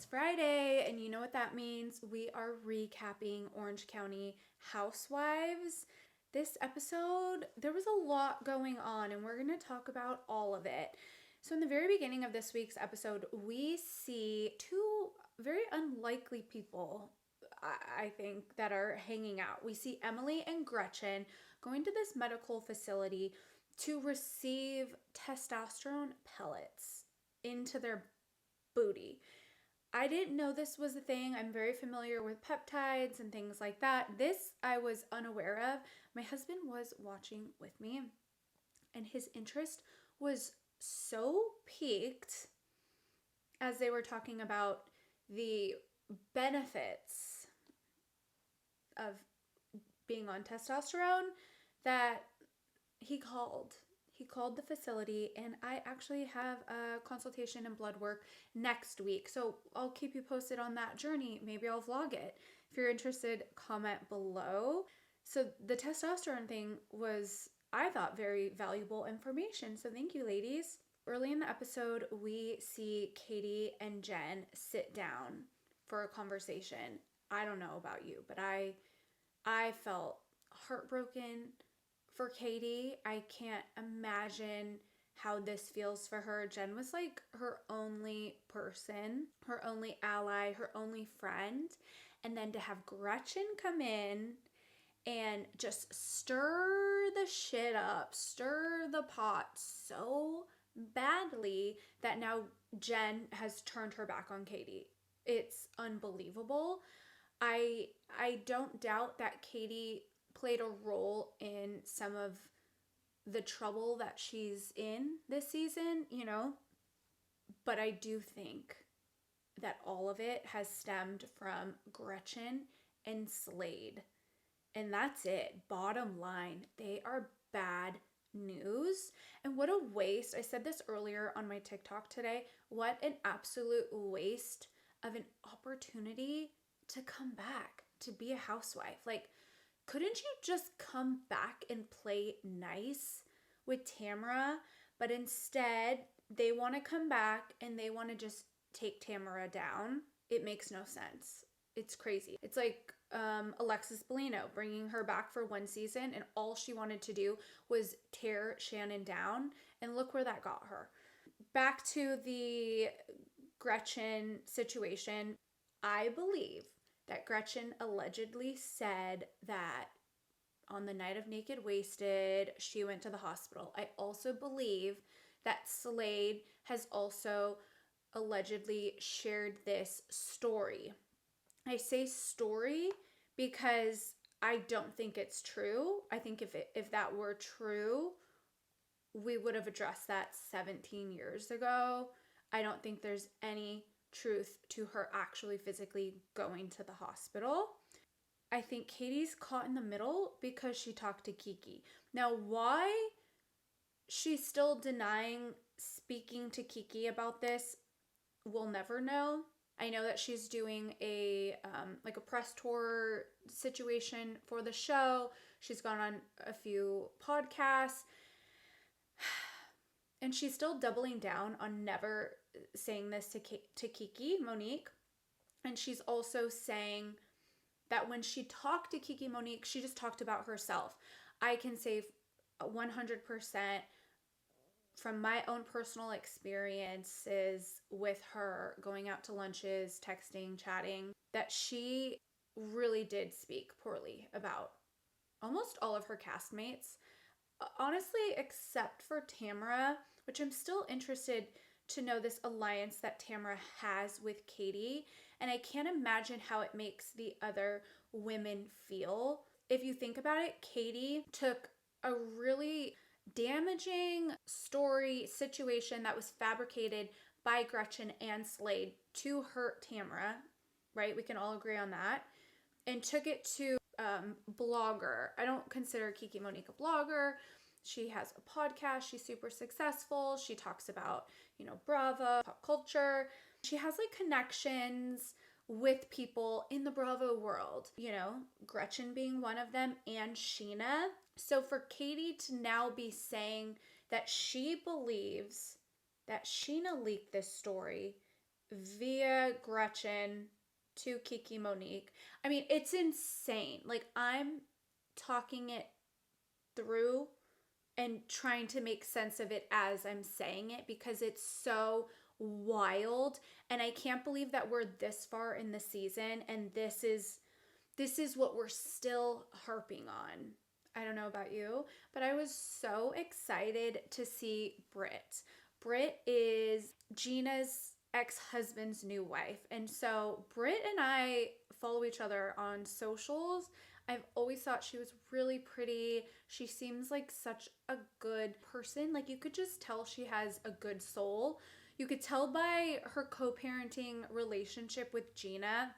Friday, and you know what that means. We are recapping Orange County Housewives. This episode, there was a lot going on, and we're going to talk about all of it. So in the very beginning of this week's episode, we see two very unlikely people, I think, that are hanging out. We see Emily and Gretchen going to this medical facility to receive testosterone pellets into their booty. I didn't know this was a thing. I'm very familiar with peptides and things like that. This I was unaware of. My husband was watching with me, and his interest was so piqued as they were talking about the benefits of being on testosterone that he called. He called the facility, and I actually have a consultation and blood work next week. So I'll keep you posted on that journey. Maybe I'll vlog it. If you're interested, comment below. So the testosterone thing was, I thought, very valuable information. So thank you, ladies. Early in the episode, we see Katie and Jen sit down for a conversation. I don't know about you, but I felt heartbroken for Katie. I can't imagine how this feels for her. Jen was like her only person, her only ally, her only friend. And then to have Gretchen come in and just stir the shit up, stir the pot so badly that now Jen has turned her back on Katie. It's unbelievable. I don't doubt that Katie played a role in some of the trouble that she's in this season, but I do think that all of it has stemmed from Gretchen and Slade. And that's it. Bottom line, they are bad news. And what a waste. I said this earlier on my TikTok today. What an absolute waste of an opportunity to come back, to be a housewife. Like, couldn't you just come back and play nice with Tamara? But instead, they want to come back and they want to just take Tamara down. It makes no sense. It's crazy. It's like Alexis Bellino, bringing her back for one season, and all she wanted to do was tear Shannon down. And look where that got her. Back to the Gretchen situation. I believe that Gretchen allegedly said that on the night of Naked Wasted, she went to the hospital. I also believe that Slade has also allegedly shared this story. I say story because I don't think it's true. I think if that were true, we would have addressed that 17 years ago. I don't think there's any truth to her actually physically going to the hospital. I think Katie's caught in the middle because she talked to Kiki. Now, why she's still denying speaking to Kiki about this, we'll never know. I know that she's doing a press tour situation for the show. She's gone on a few podcasts. And she's still doubling down on never saying this to Kiki, Monique. And she's also saying that when she talked to Kiki Monique, she just talked about herself. I can say 100% from my own personal experiences with her, going out to lunches, texting, chatting, that she really did speak poorly about almost all of her castmates. Honestly, except for Tamara, which I'm still interested to know this alliance that Tamara has with Katie. And I can't imagine how it makes the other women feel. If you think about it, Katie took a really damaging story situation that was fabricated by Gretchen and Slade to hurt Tamara, right? We can all agree on that. And took it to blogger. I don't consider Kiki Monique a blogger. She has a podcast. She's super successful. She talks about, Bravo, pop culture. She has like connections with people in the Bravo world, Gretchen being one of them and Sheena. So for Katie to now be saying that she believes that Sheena leaked this story via Gretchen to Kiki Monique. I mean, it's insane. Like, I'm talking it through and trying to make sense of it as I'm saying it because it's so wild, and I can't believe that we're this far in the season and this is what we're still harping on. I don't know about you, but I was so excited to see Britt. Britt is Gina's ex-husband's new wife. And so Britt and I follow each other on socials. I've always thought she was really pretty. She seems like such a good person. Like, you could just tell she has a good soul. You could tell by her co-parenting relationship with Gina.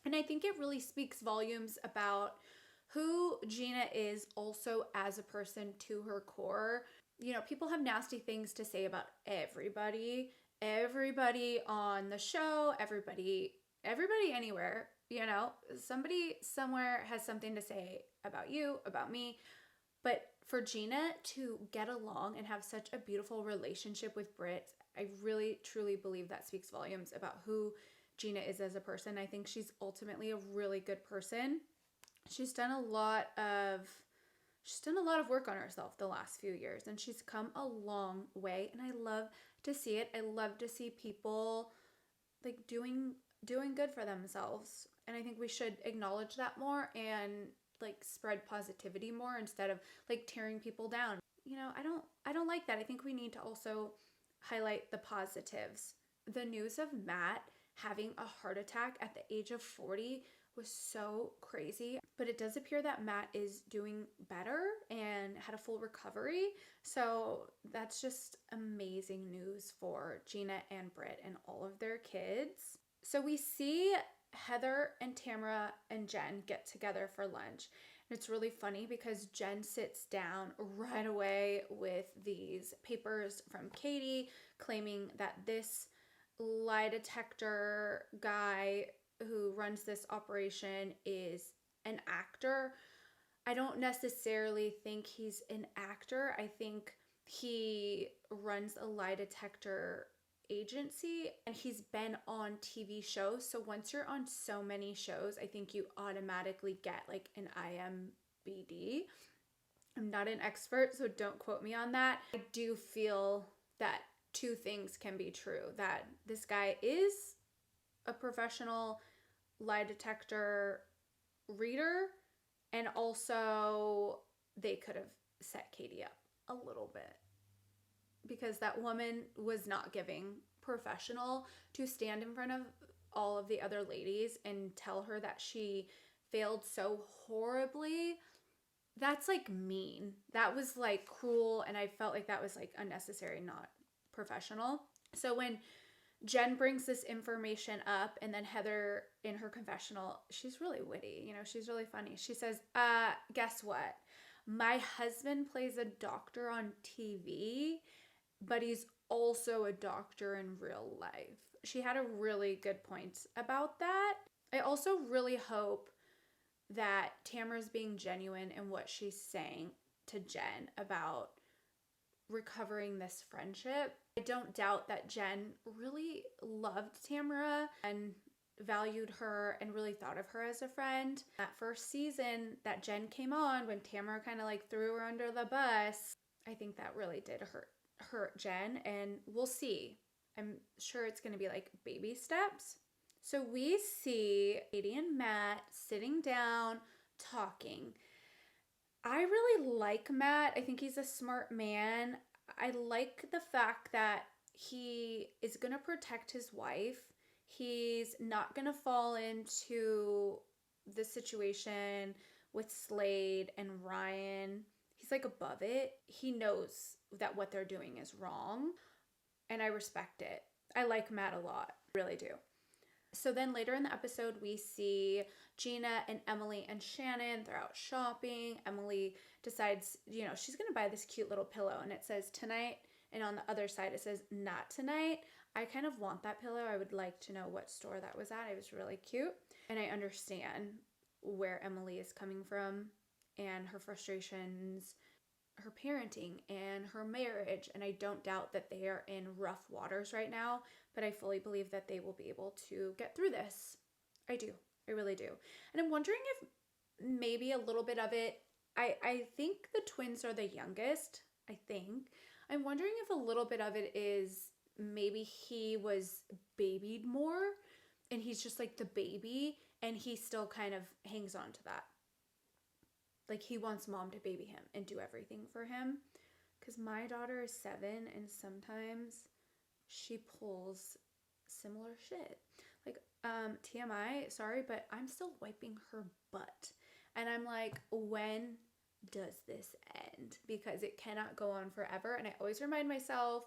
And I think it really speaks volumes about who Gina is also as a person to her core. You know, people have nasty things to say about everybody on the show, everybody anywhere, you know. Somebody somewhere has something to say about you, about me. But for Gina to get along and have such a beautiful relationship with Britt, I really truly believe that speaks volumes about who Gina is as a person. I think she's ultimately a really good person. She's done a lot of work on herself the last few years, and she's come a long way, and I love to see it. I love to see people like doing good for themselves. And I think we should acknowledge that more and like spread positivity more instead of like tearing people down. You know, I don't like that. I think we need to also highlight the positives. The news of Matt having a heart attack at the age of 40 was so crazy, but it does appear that Matt is doing better and had a full recovery. So that's just amazing news for Gina and Britt and all of their kids. So we see Heather and Tamara and Jen get together for lunch. And it's really funny because Jen sits down right away with these papers from Katie claiming that this lie detector guy who runs this operation is an actor. I don't necessarily think he's an actor. I think he runs a lie detector agency and he's been on TV shows. So once you're on so many shows, I think you automatically get like an IMBD. I'm not an expert, so don't quote me on that. I do feel that two things can be true, that this guy is a professional lie detector reader, and also they could have set Katie up a little bit because that woman was not giving professional to stand in front of all of the other ladies and tell her that she failed so horribly. That's like mean. That was like cruel, and I felt like that was like unnecessary, not professional. So when Jen brings this information up, and then Heather in her confessional, she's really witty, you know, she's really funny. She says, guess what? My husband plays a doctor on TV, but he's also a doctor in real life. She had a really good point about that. I also really hope that Tamara's being genuine in what she's saying to Jen about recovering this friendship. I don't doubt that Jen really loved Tamara and valued her and really thought of her as a friend. That first season that Jen came on, when Tamara kind of like threw her under the bus, I think that really did hurt Jen, and we'll see. I'm sure it's going to be like baby steps. So we see Katie and Matt sitting down talking. I really like Matt. I think he's a smart man. I like the fact that he is going to protect his wife. He's not going to fall into the situation with Slade and Ryan. He's like above it. He knows that what they're doing is wrong, and I respect it. I like Matt a lot. I really do. So then later in the episode, we see Gina and Emily and Shannon. They're out shopping. Emily decides, you know, she's going to buy this cute little pillow, and it says tonight, and on the other side it says not tonight. I kind of want that pillow. I would like to know what store that was at. It was really cute. And I understand where Emily is coming from and her frustrations, her parenting and her marriage. And I don't doubt that they are in rough waters right now, but I fully believe that they will be able to get through this. I do. I really do. And I'm wondering if maybe a little bit of it, I think the twins are the youngest, I think. I'm wondering if a little bit of it is maybe he was babied more and he's just like the baby and he still kind of hangs on to that. Like he wants mom to baby him and do everything for him. Because my daughter is 7 and sometimes she pulls similar shit. Like, TMI, sorry, but I'm still wiping her butt. And I'm like, when does this end? Because it cannot go on forever. And I always remind myself,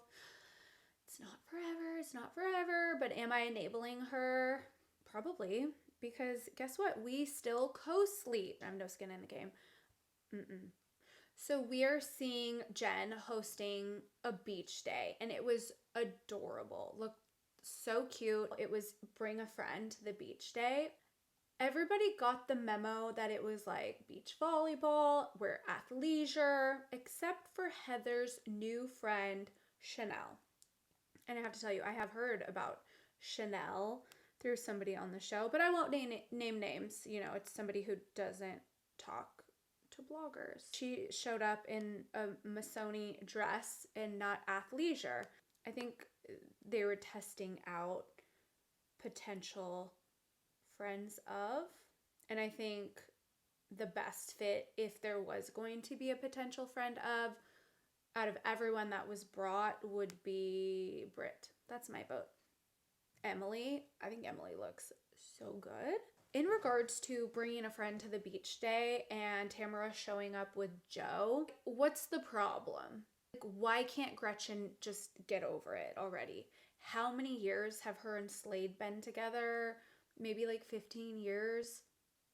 it's not forever, it's not forever. But am I enabling her? Probably. Because guess what? We still co-sleep. I have no skin in the game. So we are seeing Jen hosting a beach day. And it was adorable. Looked so cute. It was bring a friend to the beach day. Everybody got the memo that it was like beach volleyball, we're athleisure, except for Heather's new friend, Chanel. And I have to tell you, I have heard about Chanel through somebody on the show, but I won't name names. You know, it's somebody who doesn't talk to bloggers. She showed up in a Missoni dress and not athleisure. I think they were testing out potential friends of, and I think the best fit, if there was going to be a potential friend of, out of everyone that was brought, would be Britt. That's my vote. Emily, I think Emily looks so good. In regards to bringing a friend to the beach day and Tamara showing up with Joe, what's the problem? Like, why can't Gretchen just get over it already? How many years have her and Slade been together? Maybe like 15 years.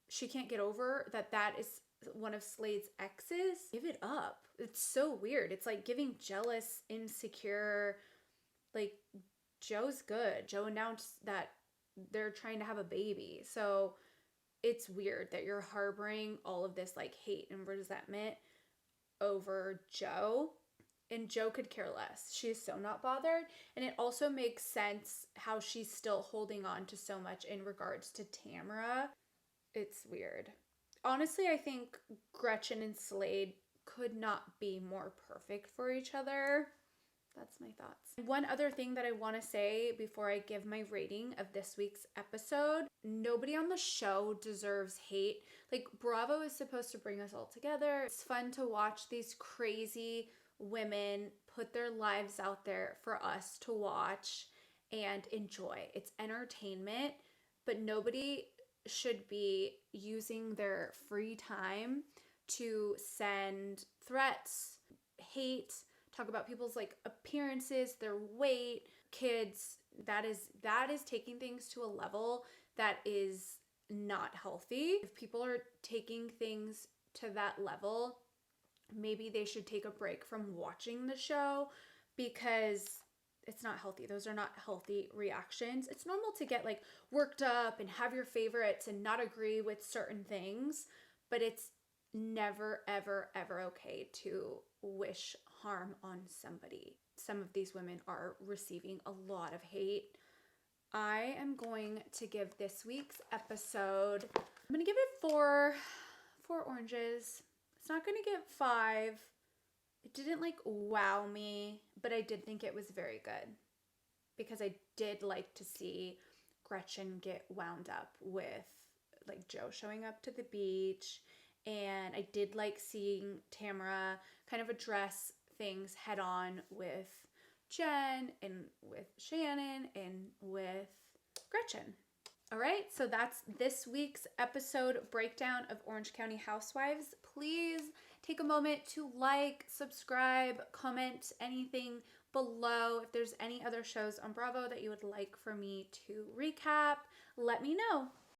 She can't get over that is one of Slade's exes. Give it up. It's so weird. It's like giving jealous, insecure. Like, Joe's good. Joe announced that they're trying to have a baby. So it's weird that you're harboring all of this like hate and resentment over Joe. And Joe could care less. She is so not bothered. And it also makes sense how she's still holding on to so much in regards to Tamara. It's weird. Honestly, I think Gretchen and Slade could not be more perfect for each other. That's my thoughts. One other thing that I want to say before I give my rating of this week's episode, nobody on the show deserves hate. Like, Bravo is supposed to bring us all together. It's fun to watch these crazy women put their lives out there for us to watch and enjoy. It's entertainment, but nobody should be using their free time to send threats, hate, talk about people's like appearances, their weight, kids. That is taking things to a level that is not healthy. If people are taking things to that level, maybe they should take a break from watching the show because it's not healthy. Those are not healthy reactions. It's normal to get like worked up and have your favorites and not agree with certain things, but it's never, ever, ever okay to wish harm on somebody. Some of these women are receiving a lot of hate. I am going to give this week's episode, I'm going to give it four oranges. It's not going to get 5. It didn't like wow me, but I did think it was very good because I did like to see Gretchen get wound up with like Joe showing up to the beach, and I did like seeing Tamara kind of address things head on with Jen and with Shannon and with Gretchen. All right, so that's this week's episode breakdown of Orange County Housewives. Please take a moment to like, subscribe, comment anything below. If there's any other shows on Bravo that you would like for me to recap, let me know.